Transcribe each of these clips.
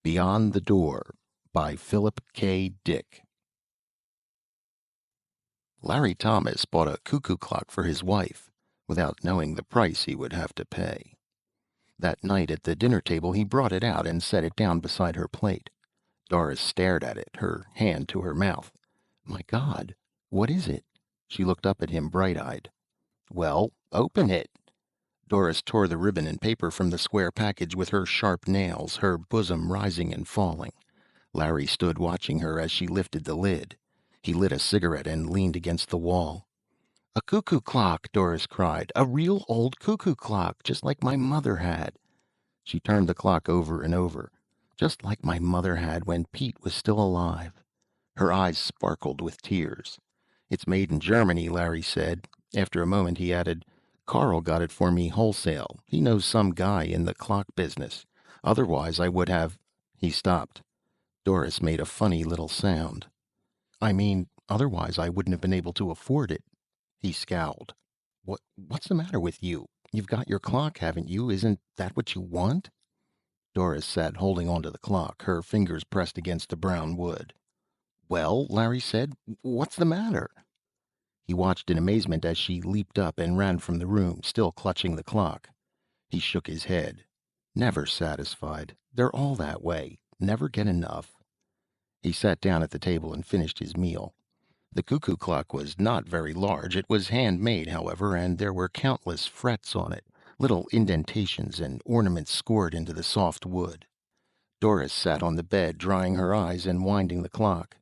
Beyond the Door by Philip K. Dick. Larry Thomas bought a cuckoo clock for his wife without knowing the price he would have to pay. That night at the dinner table he brought it out and set it down beside her plate. Doris stared at it, her hand to her mouth. "My God, what is it?" She looked up at him bright-eyed. "Well, open it." Doris tore the ribbon and paper from the square package with her sharp nails, her bosom rising and falling. Larry stood watching her as she lifted the lid. He lit a cigarette and leaned against the wall. "A cuckoo clock!" Doris cried. "A real old cuckoo clock, just like my mother had." She turned the clock over and over. "Just like my mother had when Pete was still alive." Her eyes sparkled with tears. "It's made in Germany," Larry said. After a moment he added, "Carl got it for me wholesale. He knows some guy in the clock business. Otherwise I would have—" He stopped. Doris made a funny little sound. "I mean, otherwise I wouldn't have been able to afford it." He scowled. What's the matter with you? You've got your clock, haven't you? Isn't that what you want?" Doris sat holding onto the clock, her fingers pressed against the brown wood. "Well," Larry said, "what's the matter?" He watched in amazement as she leaped up and ran from the room, still clutching the clock. He shook his head. "Never satisfied. They're all that way. Never get enough." He sat down at the table and finished his meal. The cuckoo clock was not very large. It was handmade, however, and there were countless frets on it, little indentations and ornaments scored into the soft wood. Doris sat on the bed, drying her eyes and winding the clock.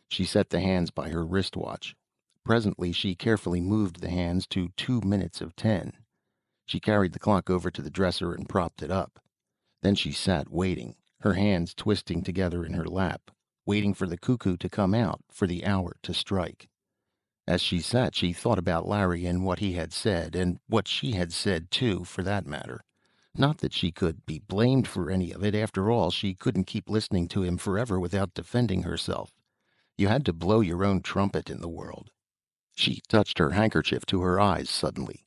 She set the hands by her wristwatch. Presently she carefully moved the hands to 2 minutes of 10. She carried the clock over to the dresser and propped it up. Then she sat waiting, her hands twisting together in her lap, waiting for the cuckoo to come out, for the hour to strike. As she sat, she thought about Larry and what he had said, and what she had said, too, for that matter. Not that she could be blamed for any of it. After all, she couldn't keep listening to him forever without defending herself. You had to blow your own trumpet in the world. She touched her handkerchief to her eyes suddenly.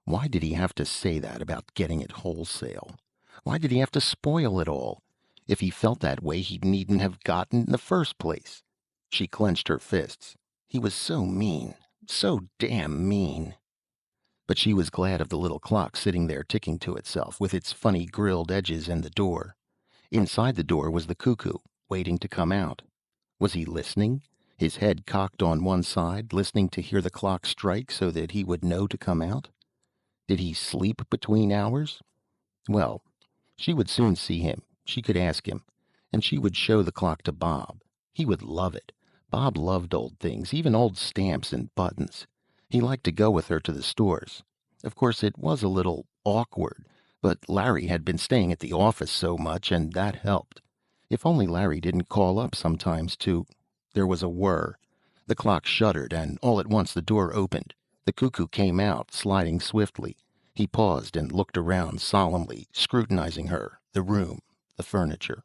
Why did he have to say that about getting it wholesale? Why did he have to spoil it all? If he felt that way, he needn't have gotten in the first place. She clenched her fists. He was so mean. So damn mean. But she was glad of the little clock sitting there ticking to itself, with its funny grilled edges and the door. Inside the door was the cuckoo, waiting to come out. Was he listening, his head cocked on one side, listening to hear the clock strike so that he would know to come out? Did he sleep between hours? Well, she would soon see him. She could ask him. And she would show the clock to Bob. He would love it. Bob loved old things, even old stamps and buttons. He liked to go with her to the stores. Of course, it was a little awkward, but Larry had been staying at the office so much, and that helped. If only Larry didn't call up sometimes to... There was a whir. The clock shuddered, and all at once the door opened. The cuckoo came out, sliding swiftly. He paused and looked around solemnly, scrutinizing her, the room, the furniture.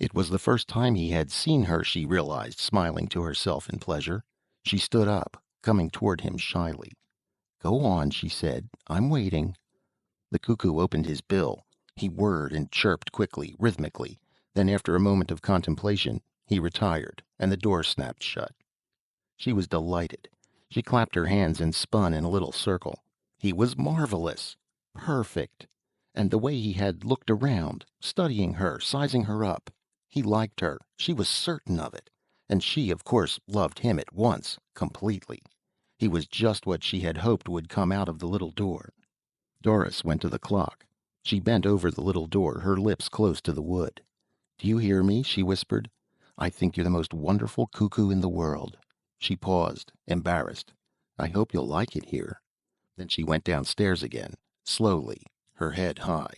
It was the first time he had seen her, she realized, smiling to herself in pleasure. She stood up, coming toward him shyly. "Go on," she said. "I'm waiting." The cuckoo opened his bill. He whirred and chirped quickly, rhythmically. Then, after a moment of contemplation, he retired, and the door snapped shut. She was delighted. She clapped her hands and spun in a little circle. He was marvelous. Perfect. And the way he had looked around, studying her, sizing her up. He liked her. She was certain of it. And she, of course, loved him at once, completely. He was just what she had hoped would come out of the little door. Doris went to the clock. She bent over the little door, her lips close to the wood. "Do you hear me?" she whispered. "I think you're the most wonderful cuckoo in the world." She paused, embarrassed. "I hope you'll like it here." Then she went downstairs again, slowly, her head high.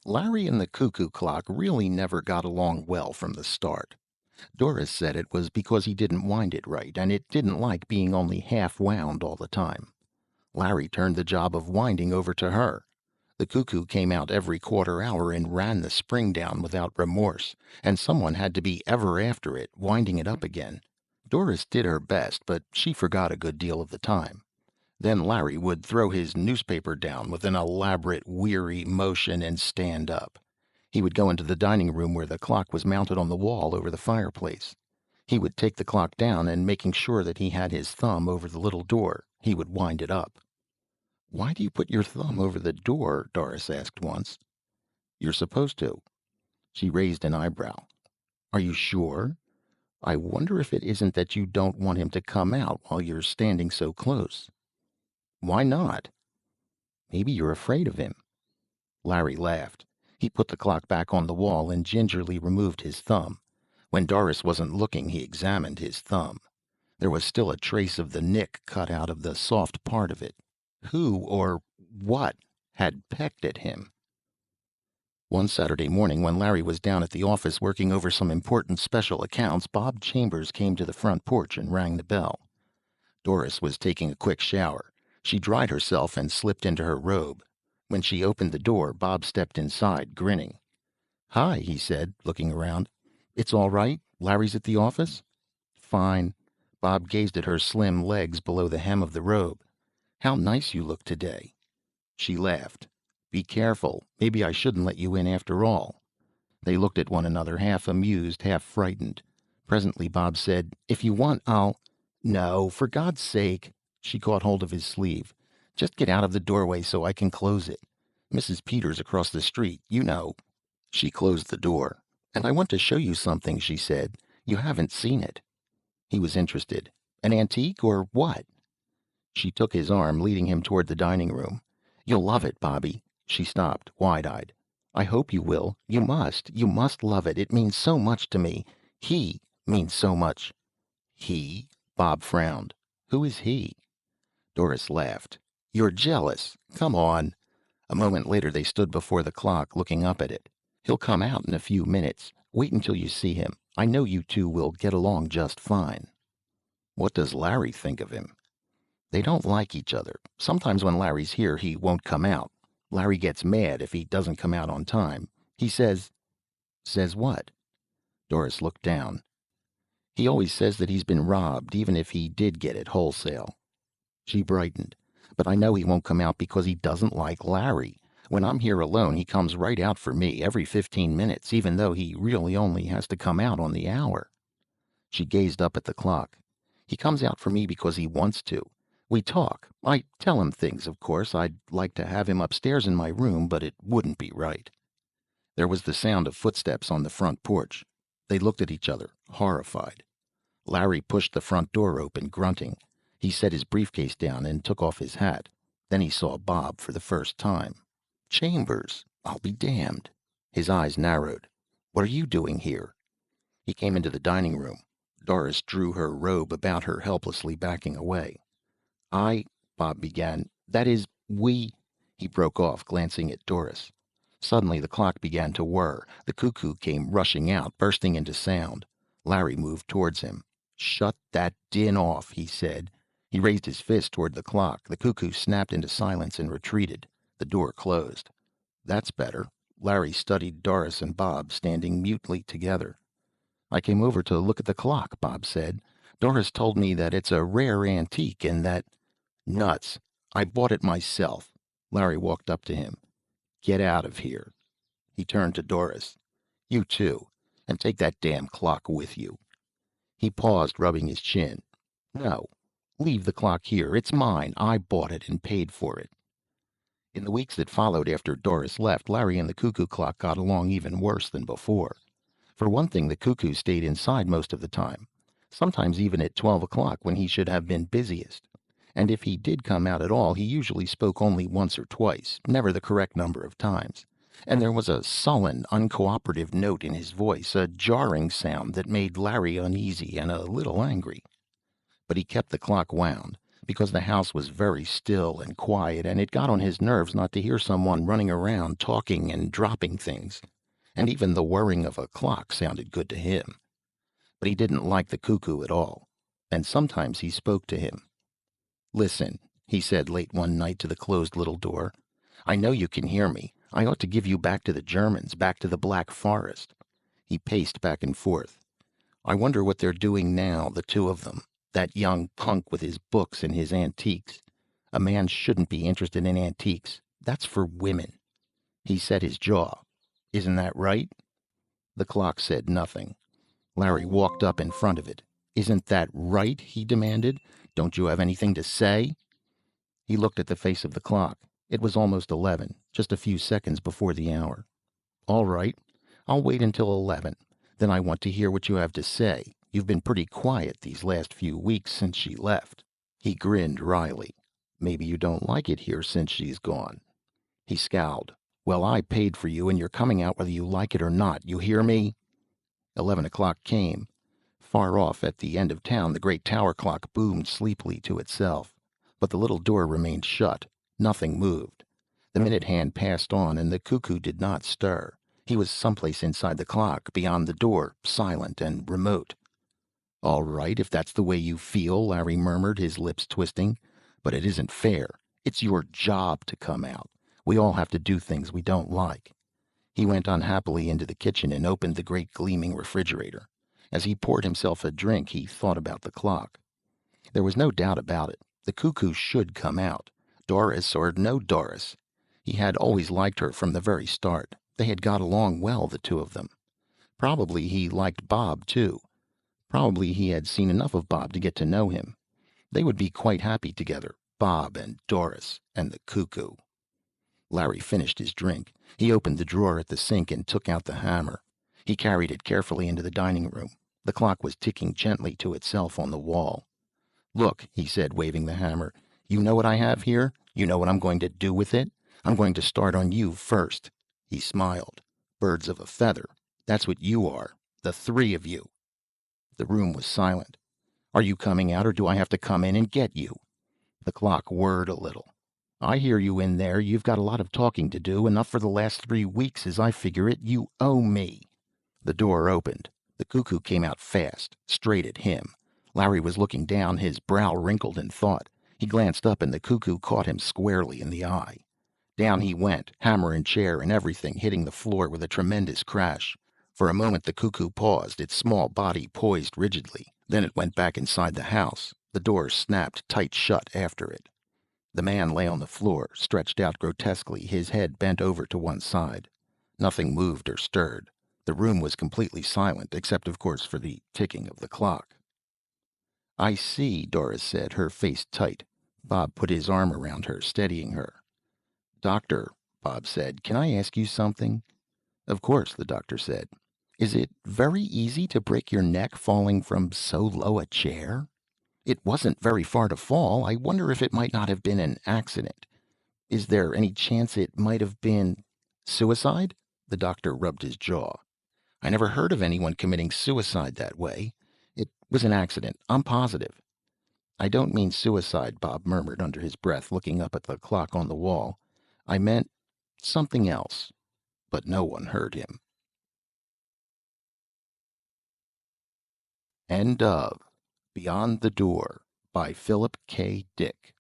Larry and the cuckoo clock really never got along well from the start. Doris said it was because he didn't wind it right, and it didn't like being only half wound all the time. Larry turned the job of winding over to her. The cuckoo came out every quarter hour and ran the spring down without remorse, and someone had to be ever after it, winding it up again. Doris did her best, but she forgot a good deal of the time. Then Larry would throw his newspaper down with an elaborate, weary motion and stand up. He would go into the dining room where the clock was mounted on the wall over the fireplace. He would take the clock down, and making sure that he had his thumb over the little door, he would wind it up. "Why do you put your thumb over the door?" Doris asked once. "You're supposed to." She raised an eyebrow. "Are you sure? I wonder if it isn't that you don't want him to come out while you're standing so close." "Why not?" "Maybe you're afraid of him." Larry laughed. He put the clock back on the wall and gingerly removed his thumb. When Doris wasn't looking, he examined his thumb. There was still a trace of the nick cut out of the soft part of it. Who or what had pecked at him? One Saturday morning, when Larry was down at the office working over some important special accounts, Bob Chambers came to the front porch and rang the bell. Doris was taking a quick shower. She dried herself and slipped into her robe. When she opened the door, Bob stepped inside, grinning. "Hi," he said, looking around. "It's all right? Larry's at the office?" "Fine." Bob gazed at her slim legs below the hem of the robe. "How nice you look today." She laughed. "Be careful. Maybe I shouldn't let you in after all." They looked at one another, half amused, half frightened. Presently Bob said, "If you want, I'll—" "No, for God's sake." She caught hold of his sleeve. "Just get out of the doorway so I can close it. Mrs. Peters across the street, you know." She closed the door. "And I want to show you something," she said. "You haven't seen it." He was interested. "An antique or what?" She took his arm, leading him toward the dining room. "You'll love it, Bobby." She stopped, wide-eyed. "I hope you will. You must. You must love it. It means so much to me. He means so much." "He?" Bob frowned. "Who is he?" Doris laughed. "You're jealous. Come on." A moment later they stood before the clock, looking up at it. "He'll come out in a few minutes. Wait until you see him. I know you two will get along just fine." "What does Larry think of him?" "They don't like each other. Sometimes when Larry's here, he won't come out. Larry gets mad if he doesn't come out on time. He says—" "Says what?" Doris looked down. "He always says that he's been robbed, even if he did get it wholesale." She brightened. "But I know he won't come out because he doesn't like Larry. When I'm here alone, he comes right out for me every 15 minutes, even though he really only has to come out on the hour." She gazed up at the clock. "He comes out for me because he wants to. We talk. I tell him things, of course. I'd like to have him upstairs in my room, but it wouldn't be right." There was the sound of footsteps on the front porch. They looked at each other, horrified. Larry pushed the front door open, grunting. He set his briefcase down and took off his hat. Then he saw Bob for the first time. "Chambers, I'll be damned." His eyes narrowed. "What are you doing here?" He came into the dining room. Doris drew her robe about her, helplessly backing away. Bob began. "That is, we—" He broke off, glancing at Doris. Suddenly the clock began to whir. The cuckoo came rushing out, bursting into sound. Larry moved towards him. "Shut that din off," he said. He raised his fist toward the clock. The cuckoo snapped into silence and retreated. The door closed. "That's better." Larry studied Doris and Bob, standing mutely together. "I came over to look at the clock," Bob said. "Doris told me that it's a rare antique and that—" "Nuts. I bought it myself." Larry walked up to him. "Get out of here." He turned to Doris. "You too. And take that damn clock with you." He paused, rubbing his chin. "No. Leave the clock here. It's mine. I bought it and paid for it." In the weeks that followed after Doris left, Larry and the cuckoo clock got along even worse than before. For one thing, the cuckoo stayed inside most of the time, sometimes even at 12 o'clock when he should have been busiest. And if he did come out at all, he usually spoke only once or twice, never the correct number of times. And there was a sullen, uncooperative note in his voice, a jarring sound that made Larry uneasy and a little angry. But he kept the clock wound, because the house was very still and quiet, and it got on his nerves not to hear someone running around, talking and dropping things. And even the whirring of a clock sounded good to him. But he didn't like the cuckoo at all, and sometimes he spoke to him. "Listen," he said late one night to the closed little door. "I know you can hear me. I ought to give you back to the Germans, back to the Black Forest." He paced back and forth. "I wonder what they're doing now, the two of them. That young punk with his books and his antiques. A man shouldn't be interested in antiques. That's for women." He set his jaw. Isn't that right?" The clock said nothing. Larry walked up in front of it. "Isn't that right?" he demanded. "Don't you have anything to say?" He looked at the face of the clock. It was almost 11, just a few seconds before the hour. "All right. I'll wait until 11. Then I want to hear what you have to say. You've been pretty quiet these last few weeks since she left." He grinned wryly. "Maybe you don't like it here since she's gone." He scowled. "Well, I paid for you, and you're coming out whether you like it or not. You hear me?" 11 o'clock came. Far off at the end of town, the great tower clock boomed sleepily to itself. But the little door remained shut. Nothing moved. The minute hand passed on, and the cuckoo did not stir. He was someplace inside the clock, beyond the door, silent and remote. "All right, if that's the way you feel," Larry murmured, his lips twisting. "But it isn't fair. It's your job to come out. We all have to do things we don't like." He went unhappily into the kitchen and opened the great gleaming refrigerator. As he poured himself a drink, he thought about the clock. There was no doubt about it. The cuckoo should come out. Doris or no Doris. He had always liked her from the very start. They had got along well, the two of them. Probably he liked Bob, too. Probably he had seen enough of Bob to get to know him. They would be quite happy together, Bob and Doris and the cuckoo. Larry finished his drink. He opened the drawer at the sink and took out the hammer. He carried it carefully into the dining room. The clock was ticking gently to itself on the wall. "Look," he said, waving the hammer. "You know what I have here? You know what I'm going to do with it? I'm going to start on you first." He smiled. "Birds of a feather. That's what you are. The three of you." The room was silent. "Are you coming out, or do I have to come in and get you?" The clock whirred a little. "I hear you in there. You've got a lot of talking to do. Enough for the last 3 weeks, as I figure it. You owe me." The door opened. The cuckoo came out fast, straight at him. Larry was looking down, his brow wrinkled in thought. He glanced up, and the cuckoo caught him squarely in the eye. Down he went, hammer and chair and everything hitting the floor with a tremendous crash. For a moment the cuckoo paused, its small body poised rigidly. Then it went back inside the house. The door snapped tight shut after it. The man lay on the floor, stretched out grotesquely, his head bent over to one side. Nothing moved or stirred. The room was completely silent, except, of course, for the ticking of the clock. "I see," Doris said, her face tight. Bob put his arm around her, steadying her. "Doctor," Bob said, "can I ask you something?" "Of course," the doctor said. "Is it very easy to break your neck falling from so low a chair?" "It wasn't very far to fall. I wonder if it might not have been an accident. Is there any chance it might have been suicide?" The doctor rubbed his jaw. "I never heard of anyone committing suicide that way. It was an accident, I'm positive." "I don't mean suicide," Bob murmured under his breath, looking up at the clock on the wall. "I meant something else." But no one heard him. End of Beyond the Door by Philip K. Dick.